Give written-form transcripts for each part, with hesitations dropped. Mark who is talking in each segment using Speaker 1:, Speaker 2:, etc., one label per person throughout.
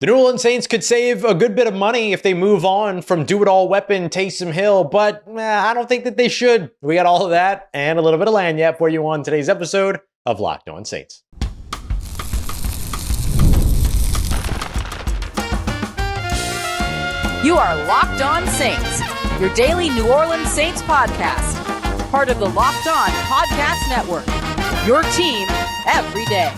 Speaker 1: The New Orleans Saints could save a good bit of money if they move on from do-it-all weapon Taysom Hill, but I don't think that they should. We got all of that and a little bit of lagniappe for you on today's episode of Locked On Saints.
Speaker 2: You are Locked On Saints, your daily New Orleans Saints podcast. Part of the Locked On Podcast Network, your team every day.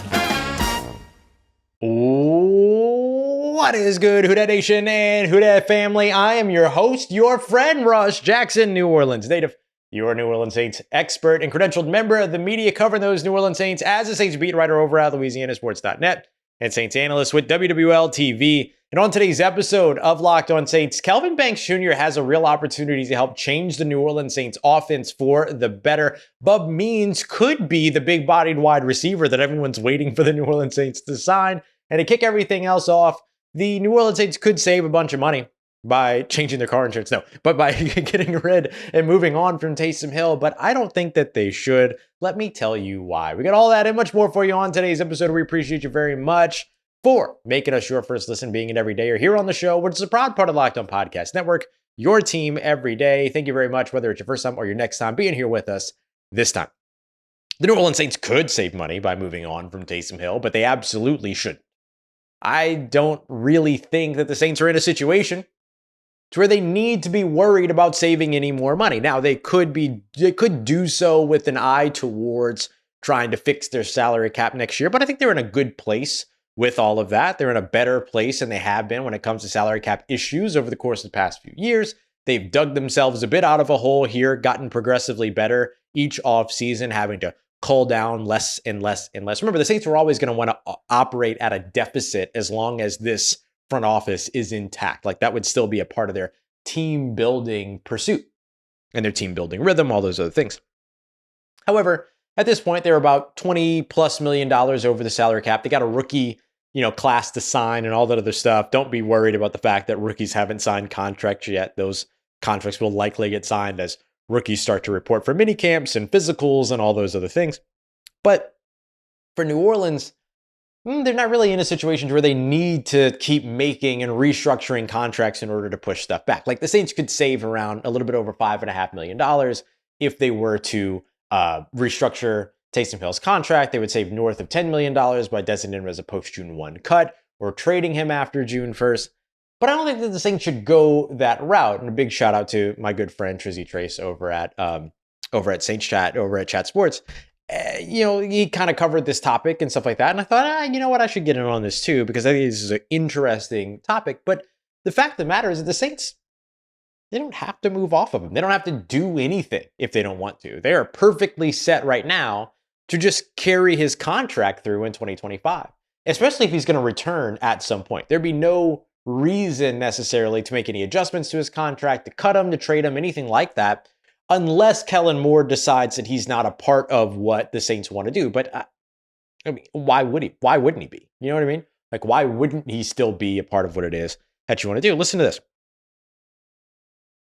Speaker 1: What is good, Who Dat Nation and Who Dat family? I am your host, your friend, Russ Jackson, New Orleans native, your New Orleans Saints expert and credentialed member of the media covering those New Orleans Saints as a Saints beat writer over at LouisianaSports.net and Saints analyst with WWL TV. And on today's episode of Locked On Saints, Kelvin Banks Jr. has a real opportunity to help change the New Orleans Saints offense for the better. Bub Means could be the big-bodied wide receiver that everyone's waiting for the New Orleans Saints to sign. And to kick everything else off, the New Orleans Saints could save a bunch of money by changing their car insurance. No, but by getting rid and moving on from Taysom Hill. But I don't think that they should. Let me tell you why. We got all that and much more for you on today's episode. We appreciate you very much for making us your first listen, being it every day or here on the show, which is a proud part of Locked On Podcast Network, your team every day. Thank you very much, whether it's your first time or your next time being here with us this time. The New Orleans Saints could save money by moving on from Taysom Hill, but they absolutely shouldn't. I don't really think that the Saints are in a situation to where they need to be worried about saving any more money. Now, they could do so with an eye towards trying to fix their salary cap next year, but I think they're in a good place with all of that. They're in a better place than they have been when it comes to salary cap issues over the course of the past few years. They've dug themselves a bit out of a hole here, gotten progressively better each offseason, having to cull down less and less and less. Remember, the Saints are always going to want to operate at a deficit as long as this front office is intact. Like that would still be a part of their team building pursuit and their team building rhythm, all those other things. However, at this point, they're about $20+ million over the salary cap. They got a rookie, class to sign and all that other stuff. Don't be worried about the fact that rookies haven't signed contracts yet. Those contracts will likely get signed as rookies start to report for mini camps and physicals and all those other things. But for New Orleans, they're not really in a situation where they need to keep making and restructuring contracts in order to push stuff back. Like the Saints could save around a little bit over $5.5 million if they were to restructure Taysom Hill's contract. They would save north of $10 million by designating him as a post-June 1 cut or trading him after June 1st. But I don't think that the Saints should go that route. And a big shout out to my good friend Trizzy Trace over at Saints Chat, over at Chat Sports. He kind of covered this topic and stuff like that. And I thought, you know what, I should get in on this too, because I think this is an interesting topic. But the fact of the matter is that the Saints, they don't have to move off of him. They don't have to do anything if they don't want to. They are perfectly set right now to just carry his contract through in 2025, especially if he's going to return at some point. There'd be no reason necessarily to make any adjustments to his contract, to cut him, to trade him, anything like that, unless Kellen Moore decides that he's not a part of what the Saints want to do. But why would he? Why wouldn't he be? You know what I mean? Like, why wouldn't he still be a part of what it is that you want to do? Listen to this.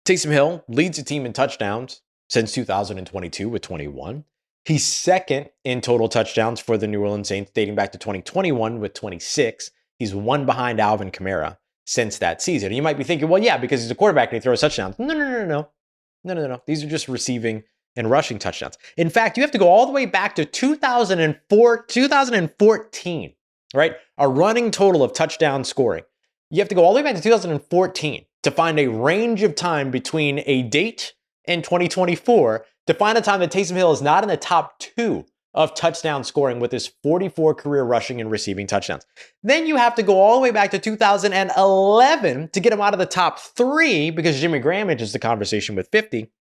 Speaker 1: Taysom Hill leads the team in touchdowns since 2022 with 21. He's second in total touchdowns for the New Orleans Saints dating back to 2021 with 26. He's one behind Alvin Kamara since that season. And you might be thinking, well, yeah, because he's a quarterback and he throws touchdowns. No. These are just receiving and rushing touchdowns. In fact, you have to go all the way back to 2014, right? A running total of touchdown scoring. You have to go all the way back to 2014 to find a range of time between a date and 2024 to find a time that Taysom Hill is not in the top 2 of touchdown scoring with his 44 career rushing and receiving touchdowns. Then you have to go all the way back to 2011 to get him out of the top 3 because Jimmy Graham enters the conversation with 50.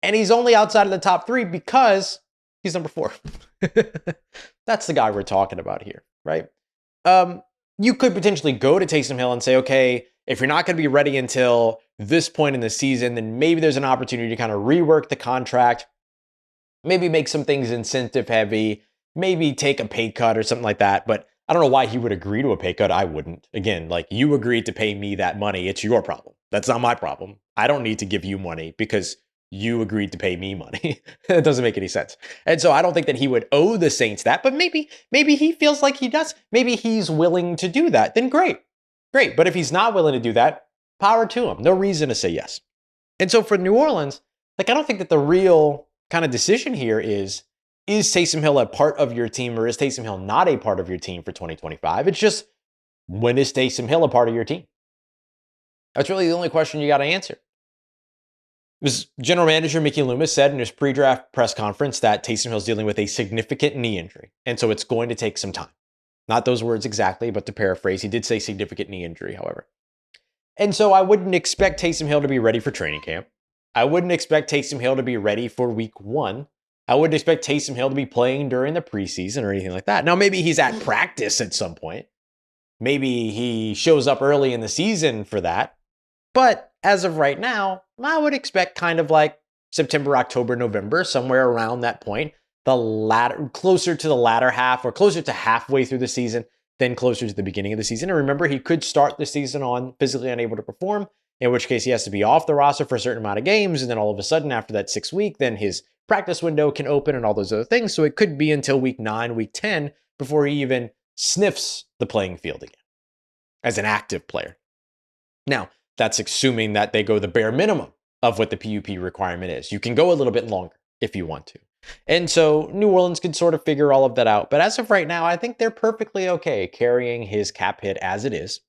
Speaker 1: And he's only outside of the top 3 because he's number 4. That's the guy we're talking about here, right? You could potentially go to Taysom Hill and say, okay, if you're not going to be ready until this point in the season, then maybe there's an opportunity to kind of rework the contract, maybe make some things incentive heavy, maybe take a pay cut or something like that. But I don't know why he would agree to a pay cut. I wouldn't. Again, like, you agreed to pay me that money. It's your problem. That's not my problem. I don't need to give you money because you agreed to pay me money. It doesn't make any sense. And so I don't think that he would owe the Saints that, but maybe he feels like he does. Maybe he's willing to do that. Then great. But if he's not willing to do that, power to him. No reason to say yes. And so for New Orleans, I don't think that the real kind of decision here is Taysom Hill a part of your team or is Taysom Hill not a part of your team for 2025? It's just, when is Taysom Hill a part of your team? That's really the only question you got to answer. General Manager Mickey Loomis said in his pre-draft press conference that Taysom Hill is dealing with a significant knee injury, and so it's going to take some time. Not those words exactly, but to paraphrase, he did say significant knee injury, however. And so I wouldn't expect Taysom Hill to be ready for training camp. I wouldn't expect Taysom Hill to be ready for week 1. I wouldn't expect Taysom Hill to be playing during the preseason or anything like that. Now, maybe he's at practice at some point. Maybe he shows up early in the season for that. But as of right now, I would expect kind of like September, October, November, somewhere around that point, closer to the latter half or closer to halfway through the season than closer to the beginning of the season. And remember, he could start the season on physically unable to perform, in which case he has to be off the roster for a certain amount of games. And then all of a sudden, after that 6 week, then his practice window can open and all those other things. So it could be until week 9, week 10 before he even sniffs the playing field again as an active player. Now, that's assuming that they go the bare minimum of what the PUP requirement is. You can go a little bit longer if you want to. And so New Orleans could sort of figure all of that out. But as of right now, I think they're perfectly okay carrying his cap hit as it is.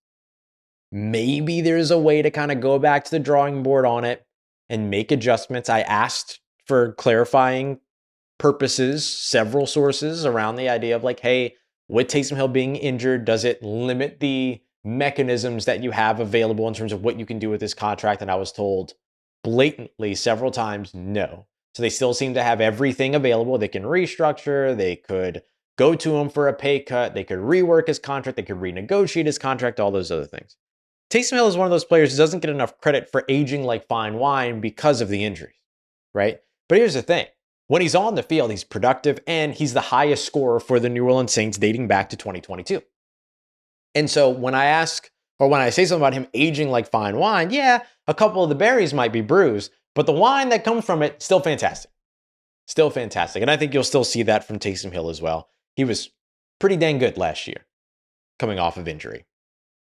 Speaker 1: Maybe there's a way to kind of go back to the drawing board on it and make adjustments. I asked for clarifying purposes, several sources around the idea of hey, with Taysom Hill being injured, does it limit the mechanisms that you have available in terms of what you can do with this contract? And I was told blatantly several times, no. So they still seem to have everything available. They can restructure. They could go to him for a pay cut. They could rework his contract. They could renegotiate his contract, all those other things. Taysom Hill is one of those players who doesn't get enough credit for aging like fine wine because of the injuries, right? But here's the thing. When he's on the field, he's productive and he's the highest scorer for the New Orleans Saints dating back to 2022. And so when I say something about him aging like fine wine, yeah, a couple of the berries might be bruised, but the wine that comes from it, still fantastic. Still fantastic. And I think you'll still see that from Taysom Hill as well. He was pretty dang good last year coming off of injury.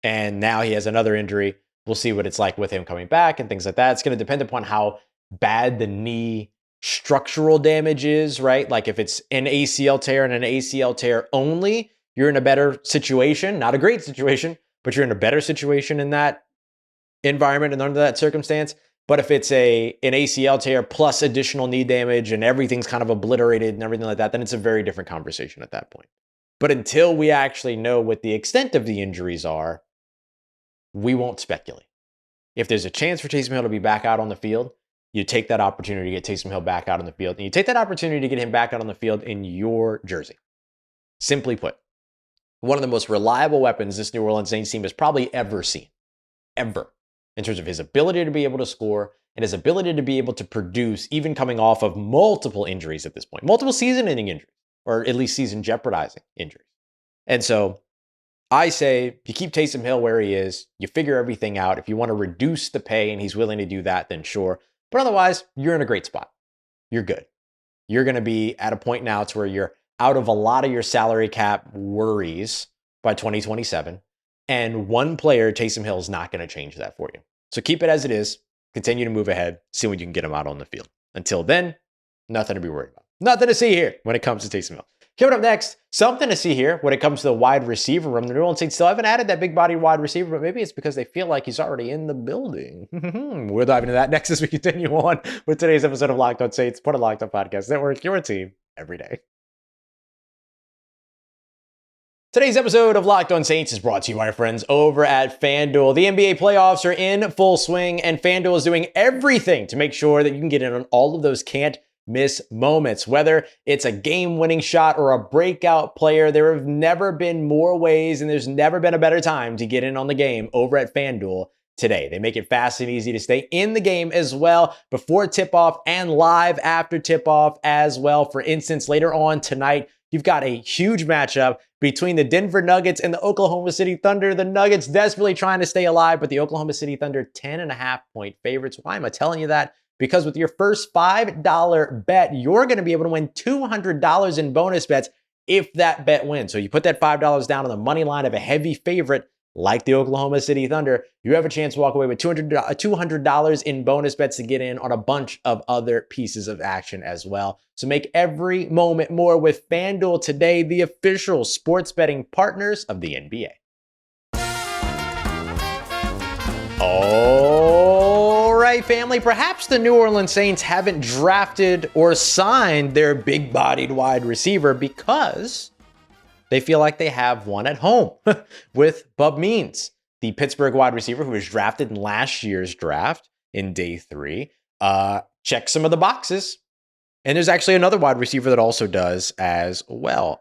Speaker 1: And now he has another injury. We'll see what it's like with him coming back and things like that. It's going to depend upon how bad the knee structural damage is, right? Like if it's an ACL tear and an ACL tear only, you're in a better situation, not a great situation, but you're in a better situation in that environment and under that circumstance. But if it's an ACL tear plus additional knee damage and everything's kind of obliterated and everything like that, then it's a very different conversation at that point. But until we actually know what the extent of the injuries are, we won't speculate. If there's a chance for Taysom Hill to be back out on the field, you take that opportunity to get Taysom Hill back out on the field, and you take that opportunity to get him back out on the field in your jersey. Simply put, one of the most reliable weapons this New Orleans Saints team has probably ever seen, ever, in terms of his ability to be able to score and his ability to be able to produce, even coming off of multiple injuries at this point, multiple season-ending injuries, or at least season-jeopardizing injuries. And so I say you keep Taysom Hill where he is, you figure everything out. If you want to reduce the pay and he's willing to do that, then sure. But otherwise, you're in a great spot. You're good. You're going to be at a point now to where you're out of a lot of your salary cap worries by 2027. And one player, Taysom Hill, is not going to change that for you. So keep it as it is. Continue to move ahead. See when you can get him out on the field. Until then, nothing to be worried about. Nothing to see here when it comes to Taysom Hill. Coming up next, something to see here when it comes to the wide receiver room. The New Orleans Saints still haven't added that big body wide receiver, but maybe it's because they feel like he's already in the building. We'll dive into that next as we continue on with today's episode of Locked On Saints, part of Locked On Podcast Network, your team every day. Today's episode of Locked On Saints is brought to you by our friends over at FanDuel. The NBA playoffs are in full swing, and FanDuel is doing everything to make sure that you can get in on all of those can't-miss moments. Whether it's a game-winning shot or a breakout player, there have never been more ways, and there's never been a better time to get in on the game over at FanDuel today. They make it fast and easy to stay in the game as well before tip-off and live after tip-off as well. For instance, later on tonight, you've got a huge matchup between the Denver Nuggets and the Oklahoma City Thunder. The Nuggets desperately trying to stay alive, but the Oklahoma City Thunder 10.5 point favorites. Why am I telling you that? because with your first $5 bet, you're going to be able to win $200 in bonus bets if that bet wins. So you put that $5 down on the money line of a heavy favorite like the Oklahoma City Thunder, you have a chance to walk away with $200 in bonus bets to get in on a bunch of other pieces of action as well. So make every moment more with FanDuel today, the official sports betting partners of the NBA. All right, family, perhaps the New Orleans Saints haven't drafted or signed their big-bodied wide receiver because they feel like they have one at home with Bub Means, the Pittsburgh wide receiver who was drafted in last year's draft in day 3. Check some of the boxes. And there's actually another wide receiver that also does as well.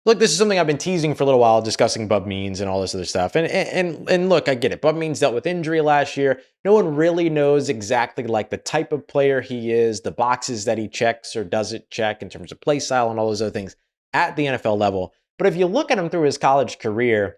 Speaker 1: Look, this is something I've been teasing for a little while, discussing Bub Means and all this other stuff. And look, I get it. Bub Means dealt with injury last year. No one really knows exactly like the type of player he is, the boxes that he checks or doesn't check in terms of play style and all those other things at the NFL level. But if you look at him through his college career,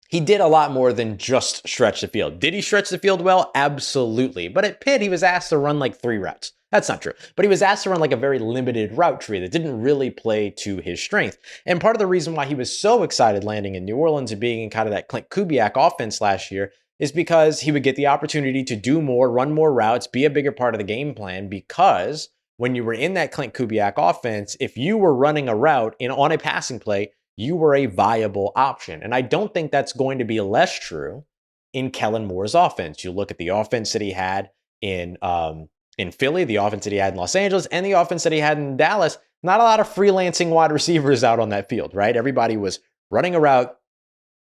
Speaker 1: he did a lot more than just stretch the field. Did he stretch the field well? Absolutely. But at Pitt, he was asked to run like 3 routes. That's not true. But he was asked to run like a very limited route tree that didn't really play to his strength. And part of the reason why he was so excited landing in New Orleans and being in kind of that Clint Kubiak offense last year is because he would get the opportunity to do more, run more routes, be a bigger part of the game plan, because when you were in that Clint Kubiak offense, if you were running a route on a passing play, you were a viable option. And I don't think that's going to be less true in Kellen Moore's offense. You look at the offense that he had in Philly, the offense that he had in Los Angeles, and the offense that he had in Dallas. Not a lot of freelancing wide receivers out on that field, right? Everybody was running a route,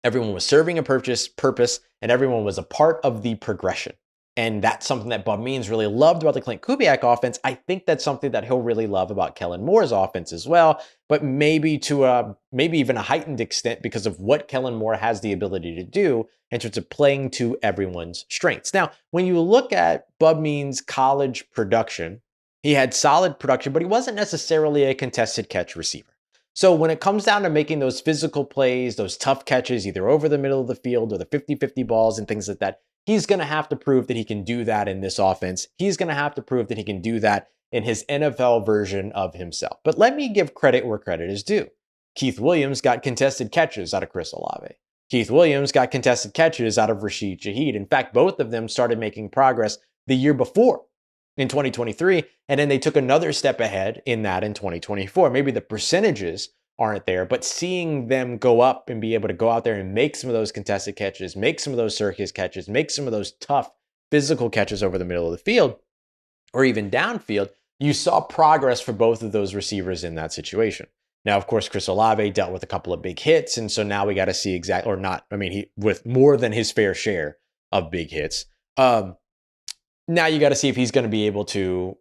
Speaker 1: everyone was serving a purpose, and everyone was a part of the progression. And that's something that Bub Means really loved about the Clint Kubiak offense. I think that's something that he'll really love about Kellen Moore's offense as well, but maybe to maybe even a heightened extent because of what Kellen Moore has the ability to do in terms of playing to everyone's strengths. Now, when you look at Bub Means' college production, he had solid production, but he wasn't necessarily a contested catch receiver. So when it comes down to making those physical plays, those tough catches, either over the middle of the field or the 50-50 balls and things like that, he's going to have to prove that he can do that in this offense. He's going to have to prove that he can do that in his NFL version of himself. But let me give credit where credit is due. Keith Williams got contested catches out of Chris Olave. Keith Williams got contested catches out of Rashid Shaheed. In fact, both of them started making progress the year before in 2023, and then they took another step ahead in that in 2024. Maybe the percentages aren't there, but seeing them go up and be able to go out there and make some of those contested catches, make some of those circus catches, make some of those tough physical catches over the middle of the field or even downfield, you saw progress for both of those receivers in that situation. Now, of course, Chris Olave dealt with a couple of big hits, and so now we got to see he with more than his fair share of big hits. Now you got to see if he's going to be able to,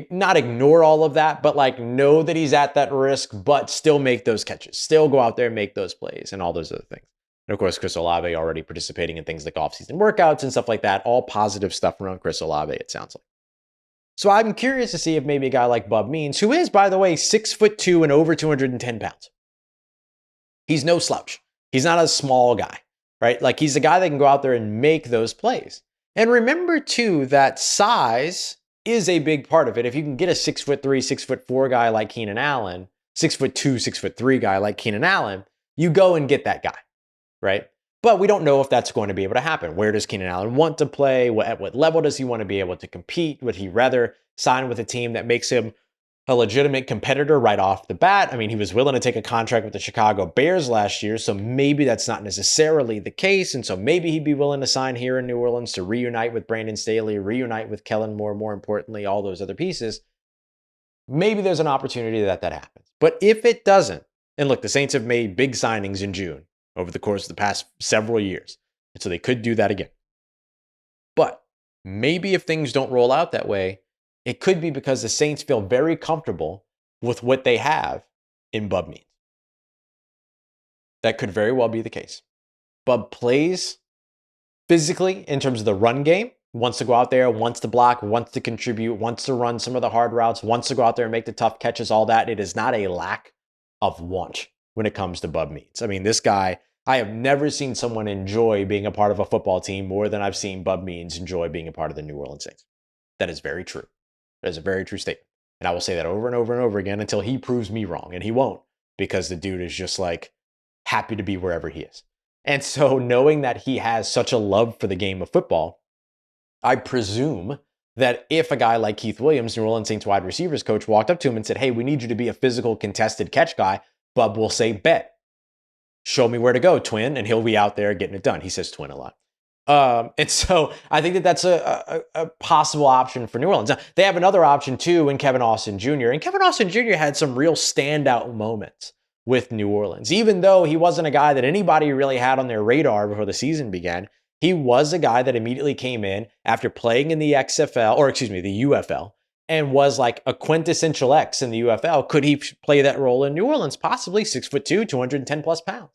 Speaker 1: not ignore all of that, but like know that he's at that risk, but still make those catches, still go out there and make those plays and all those other things. And of course, Chris Olave already participating in things like offseason workouts and stuff like that, all positive stuff around Chris Olave, it sounds like. So I'm curious to see if maybe a guy like Bub Means, who is, by the way, 6'2" and over 210 pounds. He's no slouch. He's not a small guy, right? Like he's a guy that can go out there and make those plays. And remember too, that size is a big part of it. If you can get a 6'3", 6'4" guy like Keenan Allen, 6'2", 6'3" guy like Keenan Allen, you go and get that guy, right? But we don't know if that's going to be able to happen. Where does Keenan Allen want to play? At what level does he want to be able to compete? Would he rather sign with a team that makes him a legitimate competitor right off the bat? I mean, he was willing to take a contract with the Chicago Bears last year, so maybe that's not necessarily the case. And so maybe he'd be willing to sign here in New Orleans to reunite with Brandon Staley, reunite with Kellen Moore, more importantly, all those other pieces. Maybe there's an opportunity that happens. But if it doesn't, and look, the Saints have made big signings in June over the course of the past several years, and so they could do that again. But maybe if things don't roll out that way, it could be because the Saints feel very comfortable with what they have in Bub Means. That could very well be the case. Bub plays physically in terms of the run game, wants to go out there, wants to block, wants to contribute, wants to run some of the hard routes, wants to go out there and make the tough catches, all that. It is not a lack of want when it comes to Bub Means. I mean, this guy, I have never seen someone enjoy being a part of a football team more than I've seen Bub Means enjoy being a part of the New Orleans Saints. That is very true. That is a very true statement. And I will say that over and over and over again until he proves me wrong. And he won't, because the dude is just like happy to be wherever he is. And so knowing that he has such a love for the game of football, I presume that if a guy like Keith Williams, New Orleans Saints wide receivers coach, walked up to him and said, hey, we need you to be a physical contested catch guy, Bub will say, bet. Show me where to go, twin. And he'll be out there getting it done. He says twin a lot. And so I think that that's a possible option for New Orleans. Now, they have another option too in Kevin Austin Jr. And Kevin Austin Jr. had some real standout moments with New Orleans. Even though he wasn't a guy that anybody really had on their radar before the season began, he was a guy that immediately came in after playing in the the UFL, and was like a quintessential X in the UFL. Could he play that role in New Orleans? Possibly. 6'2", 210 plus pounds.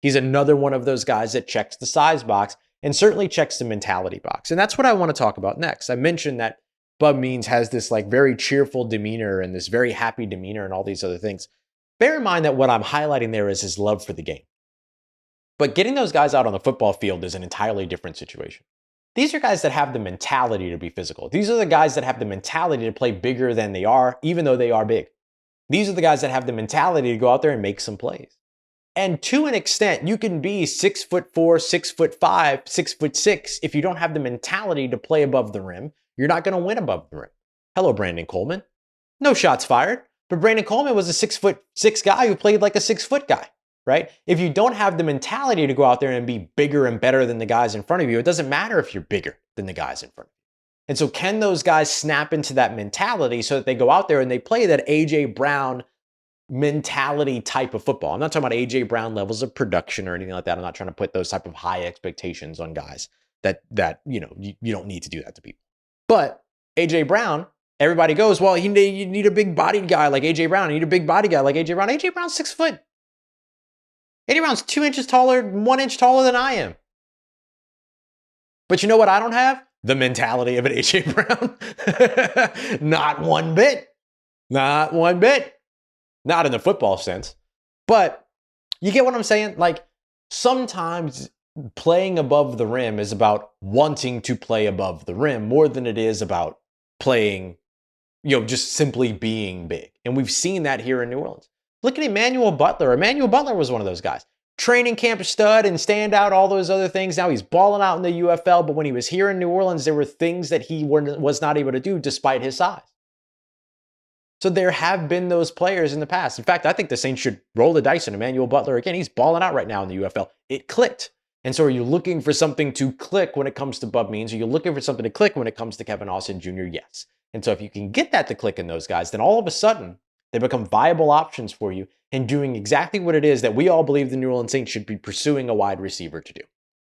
Speaker 1: He's another one of those guys that checks the size box and certainly checks the mentality box. And that's what I want to talk about next. I mentioned that Bub Means has this like very cheerful demeanor and this very happy demeanor and all these other things. Bear in mind that what I'm highlighting there is his love for the game. But getting those guys out on the football field is an entirely different situation. These are guys that have the mentality to be physical. These are the guys that have the mentality to play bigger than they are, even though they are big. These are the guys that have the mentality to go out there and make some plays. And to an extent, you can be 6'4", 6'5", 6'6". If you don't have the mentality to play above the rim, you're not going to win above the rim. Hello, Brandon Coleman. No shots fired, but Brandon Coleman was a 6'6" guy who played like a 6 foot guy, right? If you don't have the mentality to go out there and be bigger and better than the guys in front of you, it doesn't matter if you're bigger than the guys in front of you. And so can those guys snap into that mentality so that they go out there and they play that A.J. Brown mentality type of football? I'm not talking about A.J. Brown levels of production or anything like that. I'm not trying to put those type of high expectations on guys that you don't need to do that to people. But A.J. Brown, everybody goes, well, you need a big bodied guy like A.J. Brown. You need a big body guy like A.J. Brown. A.J. Brown's 6 foot. A.J. Brown's 2 inches taller, 1 inch taller than I am. But you know what I don't have? The mentality of an A.J. Brown. Not one bit. Not one bit. Not in the football sense. But you get what I'm saying? Like, sometimes playing above the rim is about wanting to play above the rim more than it is about playing, just simply being big. And we've seen that here in New Orleans. Look at Emmanuel Butler. Emmanuel Butler was one of those guys. Training camp stud and standout, all those other things. Now he's balling out in the UFL, but when he was here in New Orleans, there were things that he was not able to do despite his size. So there have been those players in the past. In fact, I think the Saints should roll the dice on Emmanuel Butler again. He's balling out right now in the UFL. It clicked. And so are you looking for something to click when it comes to Bub Means? Are you looking for something to click when it comes to Kevin Austin Jr.? Yes. And so if you can get that to click in those guys, then all of a sudden they become viable options for you and doing exactly what it is that we all believe the New Orleans Saints should be pursuing a wide receiver to do.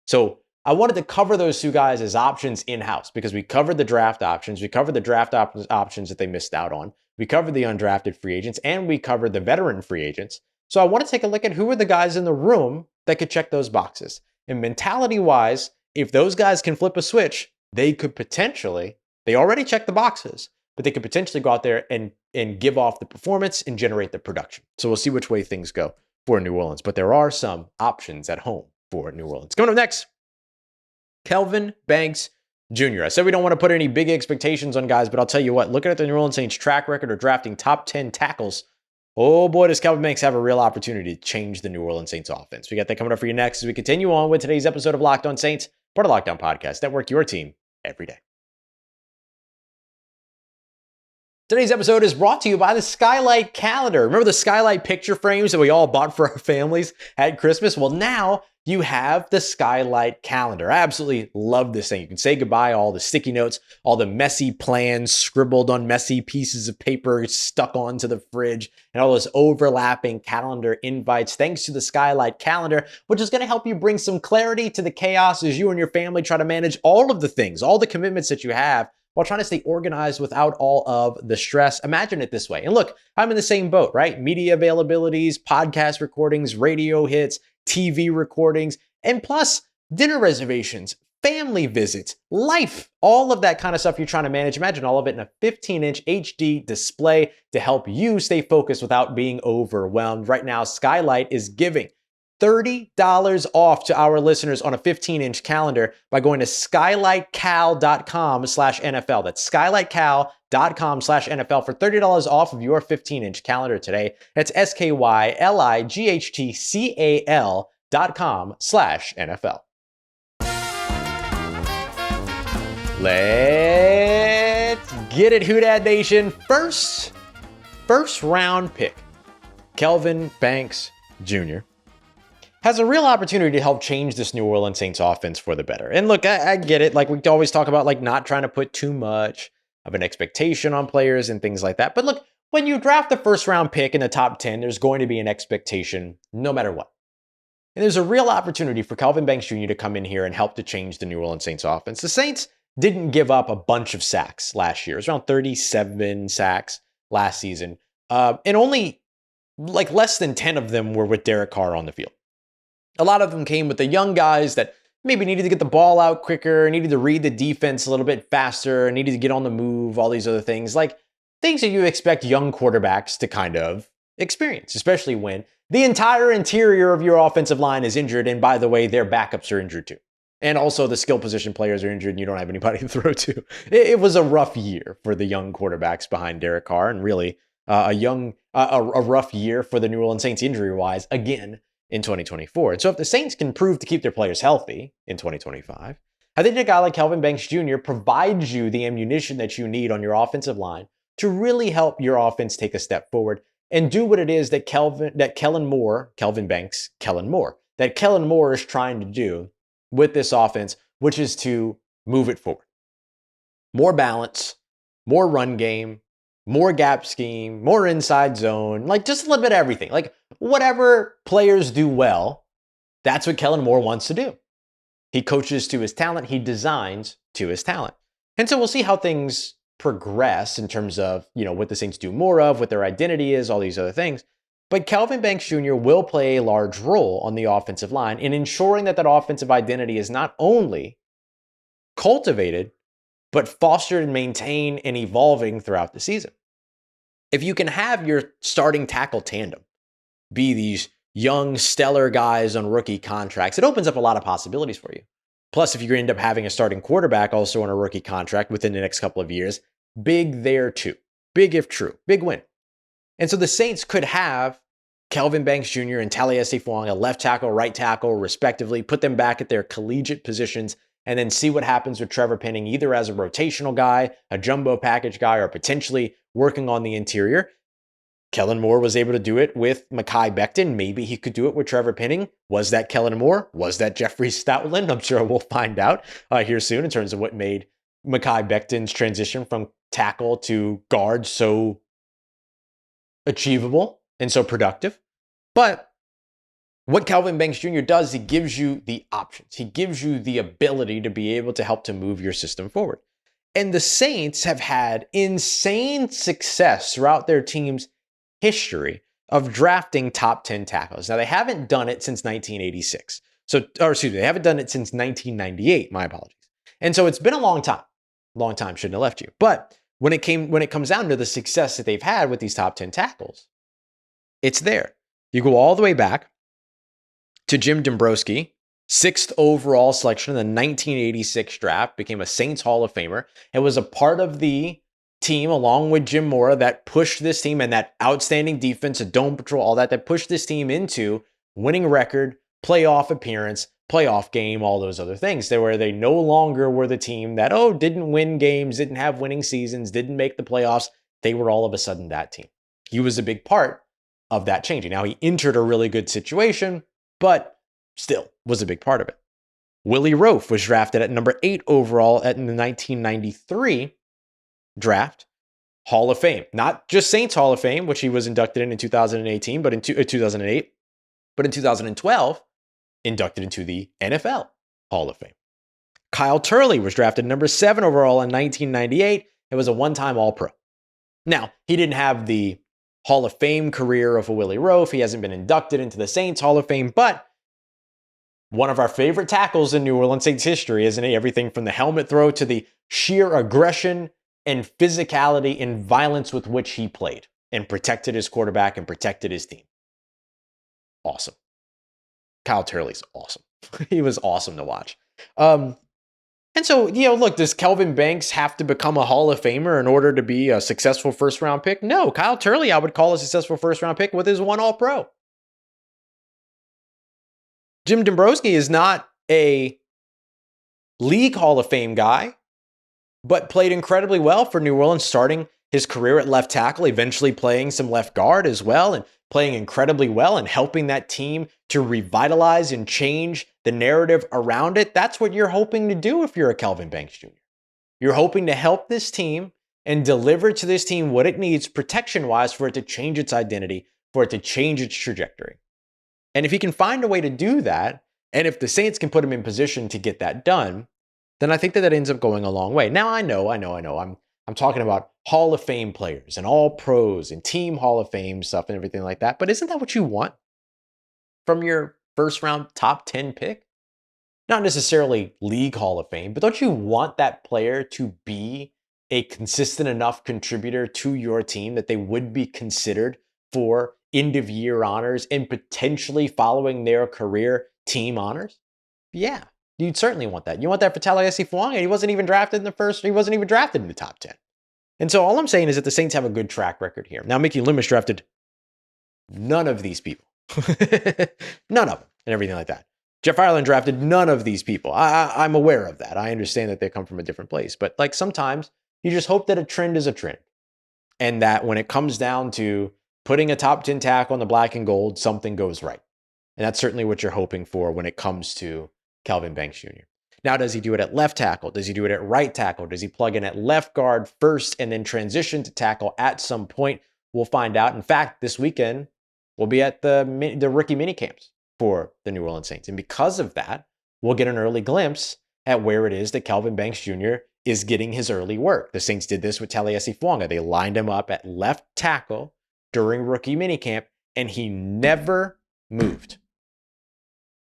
Speaker 1: So I wanted to cover those two guys as options in-house because we covered the draft options. We covered the draft options that they missed out on. We covered the undrafted free agents, and we covered the veteran free agents. So I want to take a look at who are the guys in the room that could check those boxes. And mentality-wise, if those guys can flip a switch, they could potentially, they already check the boxes, but they could potentially go out there and give off the performance and generate the production. So we'll see which way things go for New Orleans. But there are some options at home for New Orleans. Coming up next, Kelvin Banks Jr. I said we don't want to put any big expectations on guys, but I'll tell you what, looking at the New Orleans Saints track record of drafting top 10 tackles, oh boy, does Kelvin Banks have a real opportunity to change the New Orleans Saints offense. We got that coming up for you next as we continue on with today's episode of Locked On Saints, part of Locked On Podcast Network, your team every day. Today's episode is brought to you by the Skylight Calendar. Remember the Skylight picture frames that we all bought for our families at Christmas? Well, now you have the Skylight Calendar. I absolutely love this thing. You can say goodbye to all the sticky notes, all the messy plans scribbled on messy pieces of paper stuck onto the fridge, and all those overlapping calendar invites thanks to the Skylight Calendar, which is going to help you bring some clarity to the chaos as you and your family try to manage all of the things, all the commitments that you have, while trying to stay organized without all of the stress. Imagine it this way. And look, I'm in the same boat, right? Media availabilities, podcast recordings, radio hits, TV recordings, and plus dinner reservations, family visits, life, all of that kind of stuff you're trying to manage. Imagine all of it in a 15-inch HD display to help you stay focused without being overwhelmed. Right now, Skylight is giving $30 off to our listeners on a 15-inch calendar by going to skylightcal.com/NFL. That's skylightcal.com/NFL for $30 off of your 15-inch calendar today. That's skylightcal.com/NFL. Let's get it, Who Dat Nation. First round pick, Kelvin Banks Jr. has a real opportunity to help change this New Orleans Saints offense for the better. And look, I get it. Like we always talk about, like not trying to put too much of an expectation on players and things like that. But look, when you draft the first round pick in the top 10, there's going to be an expectation no matter what. And there's a real opportunity for Kelvin Banks Jr. to come in here and help to change the New Orleans Saints offense. The Saints didn't give up a bunch of sacks last year. It was around 37 sacks last season. And only like less than 10 of them were with Derek Carr on the field. A lot of them came with the young guys that maybe needed to get the ball out quicker, needed to read the defense a little bit faster, needed to get on the move, all these other things. Like things that you expect young quarterbacks to kind of experience, especially when the entire interior of your offensive line is injured. And by the way, their backups are injured too. And also the skill position players are injured and you don't have anybody to throw to. It was a rough year for the young quarterbacks behind Derek Carr, and really a rough year for the New Orleans Saints injury-wise again in 2024. And so if the Saints can prove to keep their players healthy in 2025, I think a guy like Kelvin Banks Jr. provides you the ammunition that you need on your offensive line to really help your offense take a step forward and do what it is that Kellen Moore is trying to do with this offense, which is to move it forward. More balance, more run game, more gap scheme, more inside zone, like just a little bit of everything. Like whatever players do well, that's what Kellen Moore wants to do. He coaches to his talent. He designs to his talent. And so we'll see how things progress in terms of, what the Saints do more of, what their identity is, all these other things. But Kelvin Banks Jr. will play a large role on the offensive line in ensuring that offensive identity is not only cultivated, but fostered and maintained and evolving throughout the season. If you can have your starting tackle tandem be these young, stellar guys on rookie contracts, it opens up a lot of possibilities for you. Plus, if you end up having a starting quarterback also on a rookie contract within the next couple of years, big there too. Big if true. Big win. And so the Saints could have Kelvin Banks Jr. and Taliesin Fuang, a left tackle, right tackle, respectively, put them back at their collegiate positions, and then see what happens with Trevor Penning, either as a rotational guy, a jumbo package guy, or potentially working on the interior. Kellen Moore was able to do it with Mekhi Becton. Maybe he could do it with Trevor Penning. Was that Kellen Moore? Was that Jeffrey Stoutland? I'm sure we'll find out here soon in terms of what made Mekhi Becton's transition from tackle to guard so achievable and so productive. But what Kelvin Banks Jr. does, he gives you the options. He gives you the ability to be able to help to move your system forward. And the Saints have had insane success throughout their team's history of drafting top 10 tackles. Now, they haven't done it since 1986. They haven't done it since 1998. My apologies. And so it's been a long time. Long time, shouldn't have left you. But when it comes down to the success that they've had with these top 10 tackles, it's there. You go all the way back to Jim Dombrowski, 6th overall selection in the 1986 draft, became a Saints Hall of Famer, and was a part of the team along with Jim Mora that pushed this team and that outstanding defense, a dome patrol, all that pushed this team into winning record, playoff appearance, playoff game, all those other things. They no longer were the team that, didn't win games, didn't have winning seasons, didn't make the playoffs. They were all of a sudden that team. He was a big part of that changing. Now, he entered a really good situation, but still was a big part of it. Willie Roaf was drafted at number 8 overall in the 1993 draft. Hall of Fame. Not just Saints Hall of Fame, which he was inducted in 2018, but in 2008. But in 2012, inducted into the NFL Hall of Fame. Kyle Turley was drafted number 7 overall in 1998. It was a one-time All-Pro. Now, he didn't have the Hall of Fame career of a Willie Roaf. He hasn't been inducted into the Saints Hall of Fame, but one of our favorite tackles in New Orleans Saints history, isn't he? Everything from the helmet throw to the sheer aggression and physicality and violence with which he played and protected his quarterback and protected his team. Awesome. Kyle Turley's awesome. He was awesome to watch. And so, look, does Kelvin Banks have to become a Hall of Famer in order to be a successful first-round pick? No, Kyle Turley I would call a successful first-round pick with his one All-Pro. Jim Dombrowski is not a league Hall of Fame guy, but played incredibly well for New Orleans, starting his career at left tackle, eventually playing some left guard as well, and playing incredibly well and helping that team to revitalize and change the narrative around it. That's what you're hoping to do if you're a Kelvin Banks Jr. You're hoping to help this team and deliver to this team what it needs protection-wise for it to change its identity, for it to change its trajectory. And if he can find a way to do that, and if the Saints can put him in position to get that done, then I think that ends up going a long way. Now, I know. I'm talking about Hall of Fame players and all pros and team Hall of Fame stuff and everything like that. But isn't that what you want from your first round top 10 pick? Not necessarily league Hall of Fame, but don't you want that player to be a consistent enough contributor to your team that they would be considered for end of year honors and potentially following their career team honors? Yeah, you'd certainly want that. You want that for Taliesin Fuanga, and he wasn't even drafted in the top 10. And so all I'm saying is that the Saints have a good track record here. Now, Mickey Loomis drafted none of these people. None of them and everything like that. Jeff Ireland drafted none of these people. I'm aware of that. I understand that they come from a different place. But like sometimes you just hope that a trend is a trend. And that when it comes down to putting a top 10 tackle on the black and gold, something goes right. And that's certainly what you're hoping for when it comes to Kelvin Banks Jr. Now, does he do it at left tackle? Does he do it at right tackle? Does he plug in at left guard first and then transition to tackle at some point? We'll find out. In fact, this weekend, we'll be at the rookie mini camps for the New Orleans Saints. And because of that, we'll get an early glimpse at where it is that Kelvin Banks Jr. is getting his early work. The Saints did this with Taliesin Fuanga. They lined him up at left tackle during rookie minicamp, and he never moved.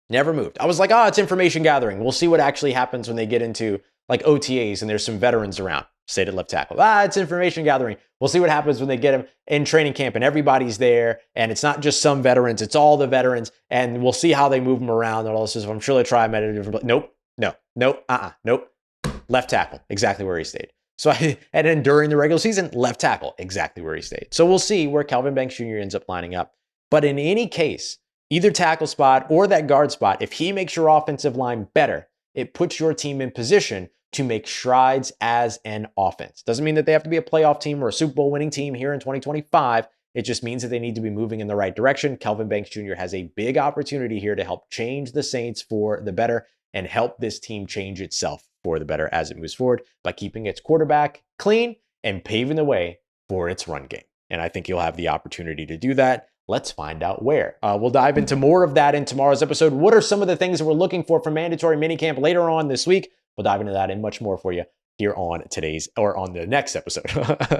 Speaker 1: Never moved. I was like, it's information gathering. We'll see what actually happens when they get into like OTAs and there's some veterans around. Stayed at left tackle. It's information gathering. We'll see what happens when they get him in training camp and everybody's there. And it's not just some veterans, it's all the veterans. And we'll see how they move him around and all this stuff. I'm sure they try him at a different place. Nope. Left tackle, exactly where he stayed. And then during the regular season, left tackle, exactly where he stayed. So we'll see where Kelvin Banks Jr. ends up lining up. But in any case, either tackle spot or that guard spot, if he makes your offensive line better, it puts your team in position to make strides as an offense. Doesn't mean that they have to be a playoff team or a Super Bowl winning team here in 2025. It just means that they need to be moving in the right direction. Kelvin Banks Jr. has a big opportunity here to help change the Saints for the better and help this team change itself for the better as it moves forward by keeping its quarterback clean and paving the way for its run game. And I think you'll have the opportunity to do that. Let's find out where. We'll dive into more of that in tomorrow's episode. What are some of the things that we're looking for from mandatory minicamp later on this week? We'll dive into that and much more for you here on the next episode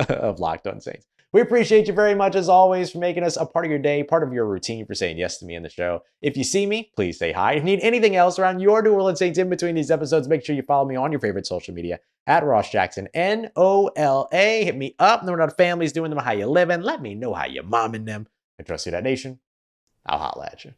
Speaker 1: of Locked On Saints. We appreciate you very much, as always, for making us a part of your day, part of your routine, for saying yes to me in the show. If you see me, please say hi. If you need anything else around your New Orleans Saints in between these episodes, make sure you follow me on your favorite social media at Ross Jackson, NOLA. Hit me up. Know what our family's doing, them, how you living. Let me know how you're momming them. I trust you, that nation. I'll holla at you.